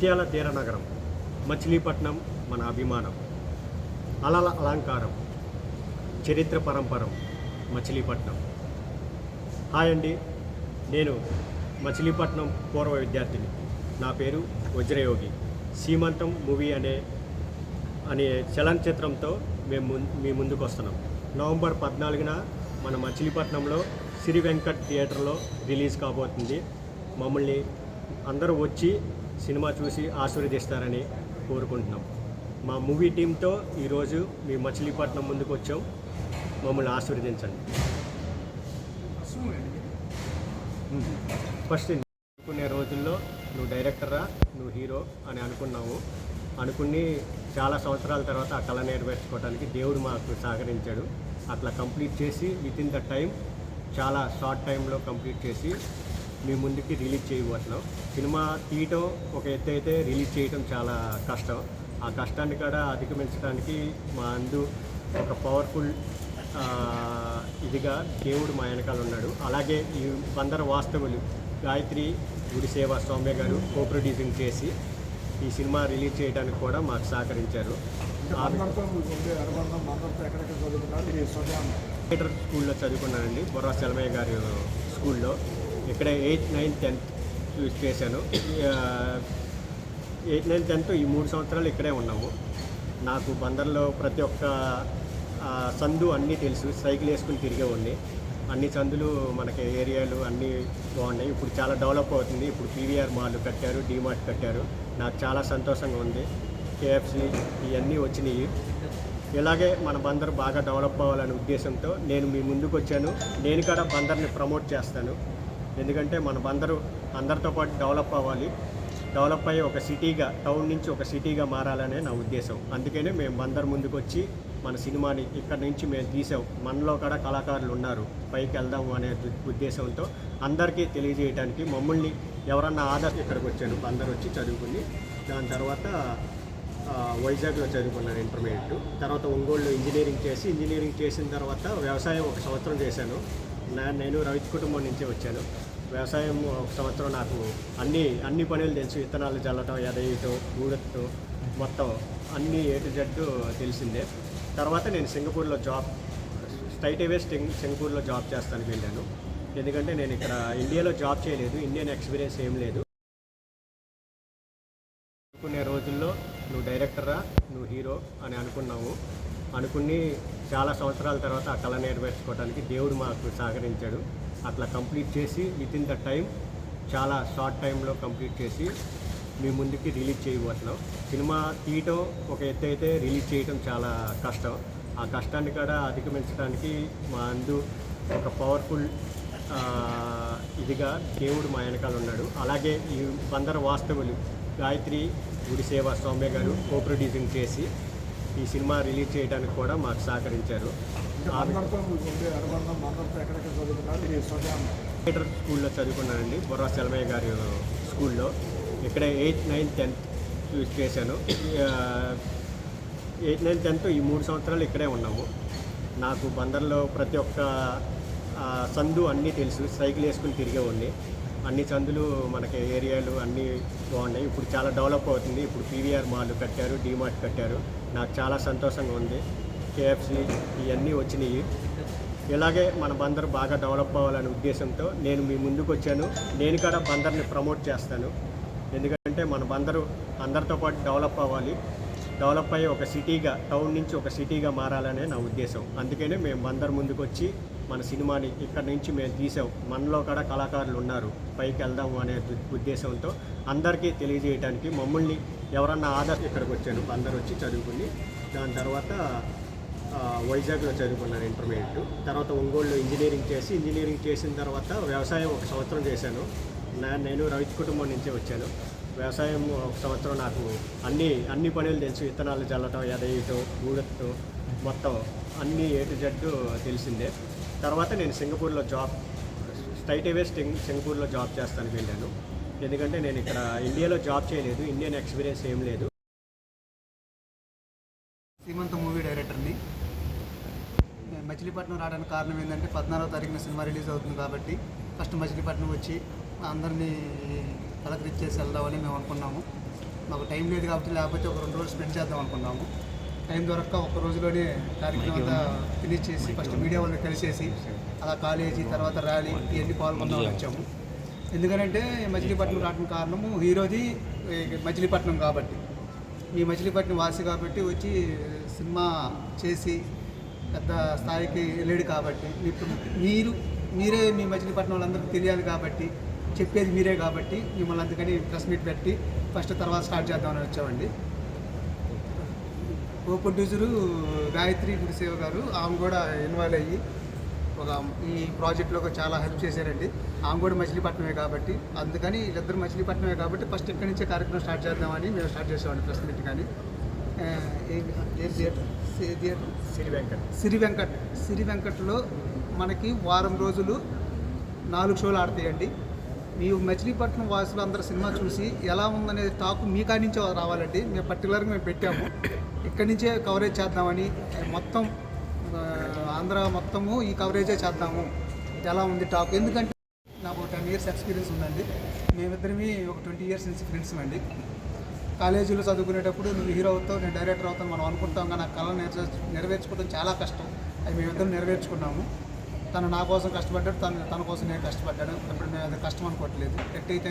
ముత్యాల తీరనగరం మచిలీపట్నం మన అభిమానం, అలల అలంకారం, చరిత్ర పరంపరం మచిలీపట్నం. హాయ్ అండి, నేను మచిలీపట్నం పూర్వ విద్యార్థిని. నా పేరు వజ్రయోగి. సీమంతం మూవీ అనే చలనచిత్రంతో మీ ముందుకు వస్తున్నాం. నవంబర్ 14న మన మచిలీపట్నంలో శ్రీ వెంకట్ థియేటర్లో రిలీజ్ కాబోతుంది. మమ్మల్ని అందరూ వచ్చి సినిమా చూసి ఆశీర్వదిస్తారని కోరుకుంటున్నాం. మా మూవీ టీంతో ఈరోజు మీ మచిలీపట్నం ముందుకు వచ్చాం. మమ్మల్ని ఆశీర్వదించండి. ఫస్ట్ అనుకునే రోజుల్లో నువ్వు డైరెక్టరా, నువ్వు హీరో అని అనుకుని చాలా సంవత్సరాల తర్వాత ఆ కళ నెరవేర్చుకోవడానికి దేవుడు మాకు సహకరించాడు. అట్లా కంప్లీట్ చేసి వితిన్ ద టైం, చాలా షార్ట్ టైంలో కంప్లీట్ చేసి మీ ముందుకి రిలీజ్ చేయబోతున్నాం. సినిమా తీయటం ఒక ఎత్తు అయితే రిలీజ్ చేయటం చాలా కష్టం. ఆ కష్టాన్ని కూడా అధిగమించడానికి మా ఒక పవర్ఫుల్ ఇదిగా దేవుడు మా వెనకాల ఉన్నాడు. అలాగే ఈ బందర వాస్తవులు గాయత్రి గుడిసేవ సౌమ్య గారు ప్రొడ్యూసింగ్ చేసి ఈ సినిమా రిలీజ్ చేయడానికి కూడా మాకు సహకరించారు. థియేటర్ స్కూల్లో చదువుకున్నానండి, బొర్రా సెలమయ్య గారి స్కూల్లో. ఇక్కడే 8th, 9th, 10th చేశాను. 8th, 9th, 10th ఈ 3 సంవత్సరాలు ఇక్కడే ఉన్నాము. నాకు బందర్లో ప్రతి ఒక్క సందు అన్నీ తెలుసు. సైకిల్ వేసుకుని తిరిగేవాడిని. అన్ని సందులు మనకి ఏరియాలు అన్నీ బాగున్నాయి. ఇప్పుడు చాలా డెవలప్ అవుతుంది. ఇప్పుడు పీవీఆర్ మాల్ కట్టారు, డీమార్ట్ కట్టారు. నాకు చాలా సంతోషంగా ఉంది. కేఎఫ్సి ఇవన్నీ వచ్చినాయి. ఇలాగే మన బందర్ బాగా డెవలప్ అవ్వాలనే ఉద్దేశంతో నేను మీ ముందుకు వచ్చాను. నేను కూడా బందర్ని ప్రమోట్ చేస్తాను. ఎందుకంటే మన బందరు అందరితో పాటు డెవలప్ అవ్వాలి. డెవలప్ అయ్యి ఒక సిటీగా, టౌన్ నుంచి ఒక సిటీగా మారాలనే నా ఉద్దేశం. అందుకనే మేము బందర్ ముందుకు వచ్చి మన సినిమాని ఇక్కడ నుంచి మేము తీసాం. మనలో కూడా కళాకారులు ఉన్నారు, పైకి వెళ్దాము అనే ఉద్దేశంతో అందరికీ తెలియజేయడానికి మమ్మల్ని ఎవరన్నా ఇక్కడికి వచ్చాను. బందర్ వచ్చి చదువుకుని దాని తర్వాత వైజాగ్లో చదువుకున్నాను ఇంటర్మీడియట్. తర్వాత ఒంగోలులో ఇంజనీరింగ్ చేసిన తర్వాత వ్యవసాయం 1 సంవత్సరం చేశాను. నేను రైతు కుటుంబం నుంచే వచ్చాను. వ్యవసాయం 1 సంవత్సరం నాకు అన్ని పనులు తెలుసు. విత్తనాలు చల్లటం, ఎదయటం, ఊడటం, మొత్తం అన్ని A to Z తెలిసిందే. తర్వాత నేను సింగపూర్లో స్ట్రైట్ అవే సింగపూర్లో జాబ్ చేస్తానికి వెళ్ళాను. ఎందుకంటే నేను ఇక్కడ ఇండియాలో జాబ్ చేయలేదు, ఇండియన్ ఎక్స్పీరియన్స్ ఏం లేదు. అనుకునే రోజుల్లో నువ్వు డైరెక్టరా, నువ్వు హీరో అని అనుకుని చాలా సంవత్సరాల తర్వాత ఆ కళ నెరవేర్చుకోవడానికి దేవుడు మాకు సహకరించాడు. అట్లా కంప్లీట్ చేసి వితిన్ ద టైం, చాలా షార్ట్ టైంలో కంప్లీట్ చేసి మీ ముందుకి రిలీజ్ చేయబోతున్నాం. సినిమా తీయటం ఒక ఎత్తు అయితే రిలీజ్ చేయటం చాలా కష్టం. ఆ కష్టాన్ని కూడా అధిగమించడానికి మా ఒక పవర్ఫుల్ ఇదిగా దేవుడు మా వెనకాల ఉన్నాడు. అలాగే ఈ బందర వాస్తవులు గాయత్రి గుడిసేవ సౌమ్య గారు ప్రొడ్యూసింగ్ చేసి ఈ సినిమా రిలీజ్ చేయడానికి కూడా మాకు సహకరించారు. థియేటర్ స్కూల్లో చదువుకున్నానండి, బొర్రా సెలమయ్య గారి స్కూల్లో. ఇక్కడే 8th, 9th, 10th చేశాను. 8th, 9th, 10th ఈ 3 సంవత్సరాలు ఇక్కడే ఉన్నాము. నాకు బందర్లో ప్రతి ఒక్క సందు అన్నీ తెలుసు. సైకిల్ వేసుకుని తిరిగేవాడిని. అన్ని సందులు మనకి ఏరియాలు అన్నీ బాగున్నాయి. ఇప్పుడు చాలా డెవలప్ అవుతుంది. ఇప్పుడు పీవీఆర్ మాల్ కట్టారు, డీమార్ట్ కట్టారు. నాకు చాలా సంతోషంగా ఉంది. కేఎఫ్సి ఇవన్నీ వచ్చినాయి. ఇలాగే మన బందర్ బాగా డెవలప్ అవ్వాలనే ఉద్దేశంతో నేను మీ ముందుకు వచ్చాను. నేను కూడా బందర్ని ప్రమోట్ చేస్తాను. ఎందుకంటే మన బందరు అందరితో పాటు డెవలప్ అవ్వాలి. డెవలప్ అయ్యి ఒక సిటీగా, టౌన్ నుంచి ఒక సిటీగా మారాలనే నా ఉద్దేశం. అందుకనే మేము బందర్ ముందుకు వచ్చి మన సినిమాని ఇక్కడ నుంచి మేము తీసాం. మనలో కూడా కళాకారులు ఉన్నారు, పైకి వెళ్దాము అనే ఉద్దేశంతో అందరికీ తెలియజేయడానికి మమ్మల్ని ఎవరన్నా ఇక్కడికి వచ్చాను. బందర్ వచ్చి చదువుకుని దాని తర్వాత వైజాగ్లో చదువుకున్నాను ఇంటర్మీడియట్. తర్వాత ఒంగోలులో ఇంజనీరింగ్ చేసిన తర్వాత వ్యవసాయం 1 సంవత్సరం చేశాను. నేను రైతు కుటుంబం నుంచే వచ్చాను. వ్యవసాయం 1 సంవత్సరం నాకు అన్ని పనులు తెలుసు. విత్తనాలు చల్లటం, ఎదయటం, ఊడటం, మొత్తం అన్నీ A to Z తెలిసిందే. తర్వాత నేను సింగపూర్లో స్ట్రైట్ అవే సింగపూర్లో జాబ్ చేస్తానికి వెళ్ళాను. ఎందుకంటే నేను ఇక్కడ ఇండియాలో జాబ్ చేయలేదు, ఇండియన్ ఎక్స్పీరియన్స్ ఏం లేదు. సీమంతం మూవీ డైరెక్టర్ని. మచిలీపట్నం రావడానికి కారణం ఏంటంటే 14వ తారీఖున సినిమా రిలీజ్ అవుతుంది కాబట్టి ఫస్ట్ మచిలీపట్నం వచ్చి అందరినీ పలకరించేసి వెళ్దామని మేము అనుకున్నాము. మాకు టైం లేదు కాబట్టి లేకపోతే ఒక 2 రోజులు స్పెండ్ చేద్దాం అనుకున్నాము. టైం దొరక్క ఒక్క రోజులోనే కార్యక్రమం అంతా ఫినిష్ చేసి ఫస్ట్ మీడియా వాళ్ళని కలిసేసి అలా కాలేజీ తర్వాత ర్యాలీ ఇవన్నీ పాల్గొందామని వచ్చాము. ఎందుకంటే మచిలీపట్నం రావడానికి కారణము హీరోది మచిలీపట్నం కాబట్టి, మీ మచిలీపట్నం వాసి కాబట్టి వచ్చి సినిమా చేసి పెద్ద స్థాయికి వెళ్ళాడు కాబట్టి ఇప్పుడు మీరే మీ మచిలీపట్నం వాళ్ళందరికీ తెలియాలి కాబట్టి చెప్పేది మీరే కాబట్టి మిమ్మల్ని అందుకని ప్రెస్ మీట్ పెట్టి ఫస్ట్ తర్వాత స్టార్ట్ చేద్దామని వచ్చామండి. కో ప్రొడ్యూసరు గాయత్రి గురుసేవ గారు, ఆమె కూడా ఇన్వాల్వ్ అయ్యి ఈ ప్రాజెక్ట్లో చాలా హెల్ప్ చేశారండి. ఆమె కూడా మచిలీపట్నమే కాబట్టి అందుకని వీళ్ళిద్దరు మచిలీపట్నమే కాబట్టి ఫస్ట్ ఇక్కడి నుంచే కార్యక్రమం స్టార్ట్ చేద్దామని మేము స్టార్ట్ చేసామండి ప్రెస్ మీట్. కానీ సిరి వెంకట్లో మనకి వారం రోజులు 4 షోలు ఆడతాయండి. మీ మచిలీపట్నం వాసులు అందరూ సినిమా చూసి ఎలా ఉందనే టాక్ మీ కాడి నుంచే రావాలండి. మేము పర్టికులర్గా మేము పెట్టాము, ఇక్కడి నుంచే కవరేజ్ చేద్దామని. మొత్తం ఆంధ్ర మొత్తము ఈ కవరేజే చేద్దాము, ఎలా ఉంది టాక్. ఎందుకంటే నాకు 10 years ఎక్స్పీరియన్స్ ఉందండి. మేమిద్దరిమి ఒక 20 years నుంచి ఫ్రెండ్స్ అండి. కాలేజీలో చదువుకునేటప్పుడు నువ్వు హీరో అవుతావు, నేను డైరెక్టర్ అవుతాను మనం అనుకుంటాం, కానీ ఆ కళ నెరవేర్చుకోవడం చాలా కష్టం. అది మేమిద్దరం నెరవేర్చుకున్నాము. తను నా కోసం కష్టపడ్డాడు, తన కోసం నేను కష్టపడ్డాడు. ఇప్పుడు మేము అది కష్టం అనుకోవట్లేదు. ఎట్టయితే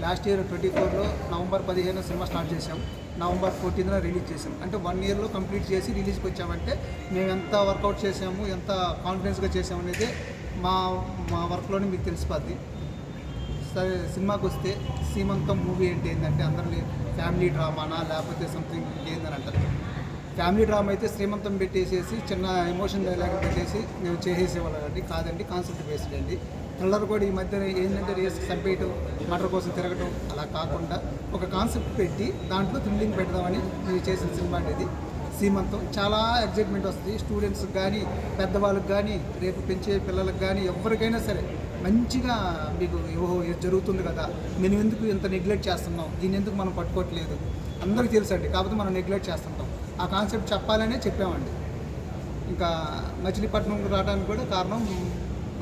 లాస్ట్ ఇయర్ 24లో నవంబర్ 15 సినిమా స్టార్ట్ చేసాం, నవంబర్ 14న రిలీజ్ చేసాం. అంటే 1 yearలో కంప్లీట్ చేసి రిలీజ్కి వచ్చామంటే మేము ఎంత వర్కౌట్ చేసాము, ఎంత కాన్ఫిడెన్స్గా చేసాము అనేది మా వర్క్లోనే మీకు తెలిసిపోద్ది. సరే, సినిమాకి వస్తే సీమంతం మూవీ అంటే ఏంటంటే అందరినీ ఫ్యామిలీ డ్రామానా లేకపోతే సంథింగ్ ఏందని అంటారు. ఫ్యామిలీ డ్రామా అయితే శ్రీమంతం పెట్టేసేసి చిన్న ఎమోషన్ డైలాగ్ పెట్టేసి మేము చేసేసేవాళ్ళం అండి. కాదండి, కాన్సెప్ట్ బేస్డ్ అండి. థ్రిల్లర్ కూడా ఈ మధ్య ఏంటంటే రేస్ చంపేయటం, మర్డర్ కోసం తిరగటం అలా కాకుండా ఒక కాన్సెప్ట్ పెట్టి దాంట్లో థ్రిల్లింగ్ పెడదామని మేము చేసిన సినిమా అనేది సీమంతం. చాలా ఎగ్జైట్మెంట్ వస్తుంది స్టూడెంట్స్కి కానీ పెద్దవాళ్ళకి కానీ రేపు పెంచే పిల్లలకు కానీ ఎవరికైనా సరే. మంచిగా మీకు ఓహో ఇది జరుగుతుంది కదా, మేము ఎందుకు ఇంత నెగ్లెక్ట్ చేస్తున్నాం, దీన్ని ఎందుకు మనం పట్టుకోవట్లేదు అందరికీ తెలుసండి, కాకపోతే మనం నెగ్లెక్ట్ చేస్తుంటాం. ఆ కాన్సెప్ట్ చెప్పాలనే చెప్పామండి. ఇంకా మచిలీపట్నం రావడానికి కూడా కారణం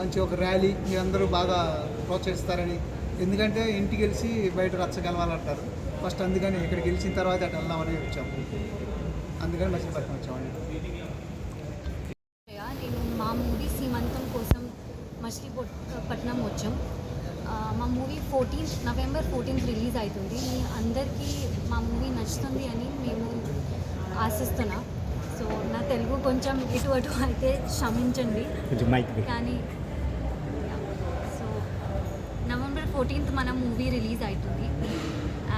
మంచి ఒక ర్యాలీ, మీరందరూ బాగా ప్రోత్సహిస్తారని. ఎందుకంటే ఇంటికి గెలిచి బయట రచ్చగలవాలంటారు ఫస్ట్, అందుకని ఇక్కడ గెలిచిన తర్వాత అటు వెళ్దామని వచ్చాము. అందుకని మచిలీపట్నం వచ్చామండి. నేను మా మూవీ సీమంతం కోసం మచిలీపట్నం వచ్చాం. మా మూవీ నవంబర్ 14 రిలీజ్ అవుతుంది. మీ అందరికీ మా మూవీ నచ్చుతుంది అని మేము ఆశిస్తున్నా. సో నా తెలుగు కొంచెం ఇటు అటు అయితే క్షమించండి. కానీ సో నవంబర్ 14 మన మూవీ రిలీజ్ అవుతుంది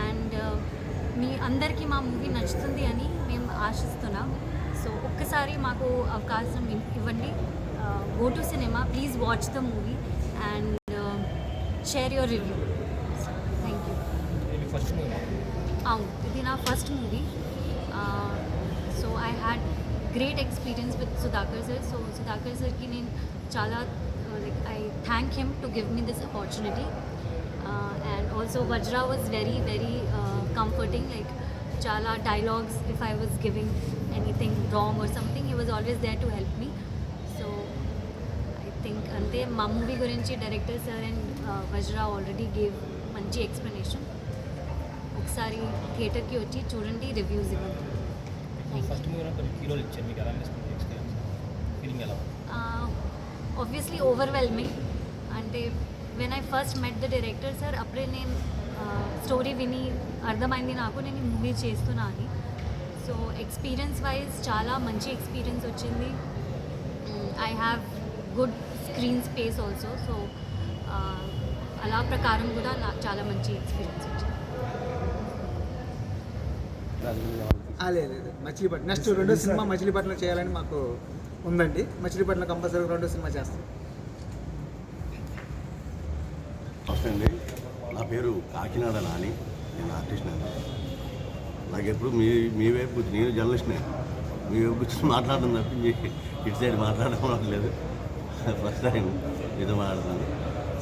అండ్ మీ అందరికీ మా మూవీ నచ్చుతుంది అని మేము ఆశిస్తున్నాం. సో ఒక్కసారి మాకు అవకాశం ఇవ్వండి. Go to cinema, please watch the movie and share your review. Thank you. అవును, ఇది నా first movie. So I had great experience with Sudhakar sir. So Sudhakar సార్కి నేను చాలా I thank him to give me this opportunity. And also Vajra was very very comforting, like chala dialogues, if I was giving anything wrong or something, he was always there to help me. So I think ante ma movie gurinchi director sir and Vajra already gave manchi explanation. Okkasari theater ki vachi chudandi, reviews ivandi. First movie నాకు హీరోలు ఇచ్చారు, మీకు ఎలా అనిపిస్తుంది experience, feeling ఎలా? Obviously overwhelming. ante when I first met the director sir, apre నేను story విని అర్థమైంది నాకు నేను ఈ మూవీ చేస్తున్నా అని. సో ఎక్స్పీరియన్స్ వైజ్ చాలా మంచి ఎక్స్పీరియన్స్ వచ్చింది. I have good screen space also. So అలా ప్రకారం కూడా నాకు చాలా మంచి ఎక్స్పీరియన్స్ వచ్చింది. లేదు మచిలీపట్నం నెక్స్ట్ రెండో సినిమా మచిలీపట్నం చేయాలని మాకు ఉందండి. మచిలీపట్నం కంపల్సరీ రెండో సినిమా చేస్తాం. అండి, నా పేరు కాకినాడ నాని, నేను ఆర్టిస్ట్. నాకు ఎప్పుడు మీ వైపు నేను జర్నలిస్ట్నే, మీ వైపు కూర్చొని మాట్లాడడం తప్పించి ఇటు సైడ్ మాట్లాడడం లేదు. ఫస్ట్ టైం మీతో మాట్లాడుతున్నాను.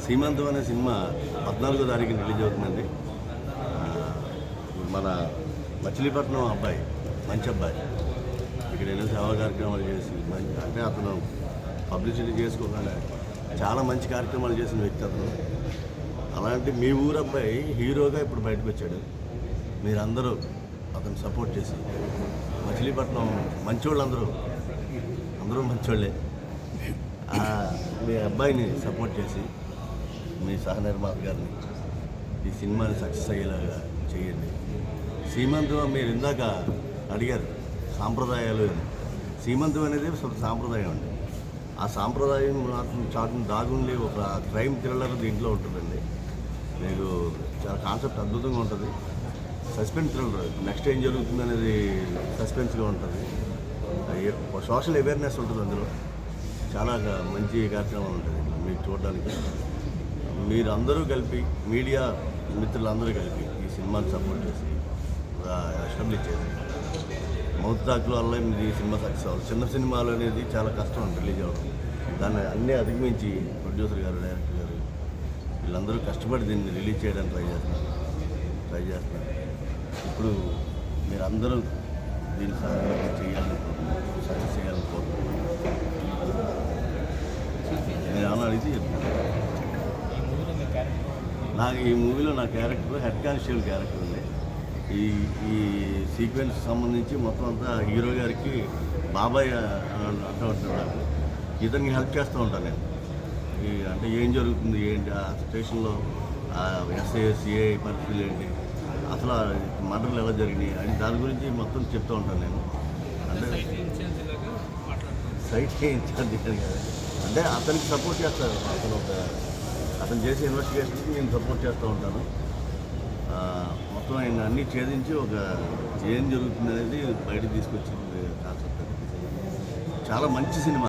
సీమంతం అనే సినిమా 14వ తారీఖున రిలీజ్ అవుతుందండి. మన మచిలీపట్నం అబ్బాయి, మంచి అబ్బాయి, ఇక్కడ ఎన్నో సేవా కార్యక్రమాలు చేసి మంచి, అంటే అతను పబ్లిసిటీ చేసుకోకుండా చాలా మంచి కార్యక్రమాలు చేసిన వ్యక్తి అతను. అలాంటి మీ ఊరు అబ్బాయి హీరోగా ఇప్పుడు బయటకు వచ్చాడు. మీరందరూ అతను సపోర్ట్ చేసి మచిలీపట్నం మంచోళ్ళందరూ అందరూ మంచోళ్ళే మీ అబ్బాయిని సపోర్ట్ చేసి మీ సహ నిర్మాత గారిని ఈ సినిమాని సక్సెస్ అయ్యేలాగా చేయండి. సీమంతం మీరు ఇందాక అడిగారు సాంప్రదాయాలు అని. సీమంతం అనేది ఒక సాంప్రదాయం అండి. ఆ సాంప్రదాయం చాటును దాగుండి ఒక క్రైమ్ థ్రిల్లర్ దీంట్లో ఉంటుందండి. మీకు చాలా కాన్సెప్ట్ అద్భుతంగా ఉంటుంది. సస్పెన్స్ థ్రిల్లర్, నెక్స్ట్ ఏం జరుగుతుంది అనేది సస్పెన్స్గా ఉంటుంది. సోషల్ అవేర్నెస్ ఉంటుంది అందులో. చాలా మంచి కార్యక్రమం ఉంటుంది మీకు చూడడానికి. మీరు అందరూ కలిపి మీడియా మిత్రులందరూ కలిపి ఈ సినిమాని సపోర్ట్ చేసి ఎస్టాబ్లిష్ చేసి మౌత్ టాక్ల వల్ల ఈ సినిమా సక్సెస్ అవ్వాలి. చిన్న సినిమాలు అనేది చాలా కష్టం రిలీజ్ అవ్వడం. దాన్ని అన్నీ అధిగమించి ప్రొడ్యూసర్ గారు, డైరెక్టర్ గారు వీళ్ళందరూ కష్టపడి దీన్ని రిలీజ్ చేయడానికి ట్రై చేస్తున్నారు. ఇప్పుడు మీరందరూ దీన్ని చేయాలని సక్సెస్ చేయాలని కోరుకుంటున్నాను. నేను ఏమన్నా అడిగితే చెప్తాను. నాకు ఈ మూవీలో నా క్యారెక్టర్ హెడ్ కానిస్టేబుల్ క్యారెక్టర్ ఉంది. ఈ సీక్వెన్స్ సంబంధించి మొత్తం అంతా హీరో గారికి బాబాయ్ అంటూ ఉంటాడు. ఇతనికి హెల్ప్ చేస్తూ ఉంటాను నేను. అంటే ఏం జరుగుతుంది, ఏంటి ఆ స్టేషన్లో ఎస్ఐ సిఐ పరిస్థితులు ఏంటి, అసలు మర్డర్లు ఎలా జరిగినాయి అని దాని గురించి మొత్తం చెప్తూ ఉంటాను నేను. అంటే సైట్ ఇన్ఛార్జ్ కదా, అంటే అతనికి సపోర్ట్ చేస్తారు. అతను చేసే ఇన్వెస్టిగేషన్కి నేను సపోర్ట్ చేస్తూ ఉంటాను. మొత్తం ఆయన అన్నీ ఛేదించి ఒక ఏం జరుగుతుంది అనేది బయటకు తీసుకొచ్చింది కాన్సెప్ట్. చాలా మంచి సినిమా.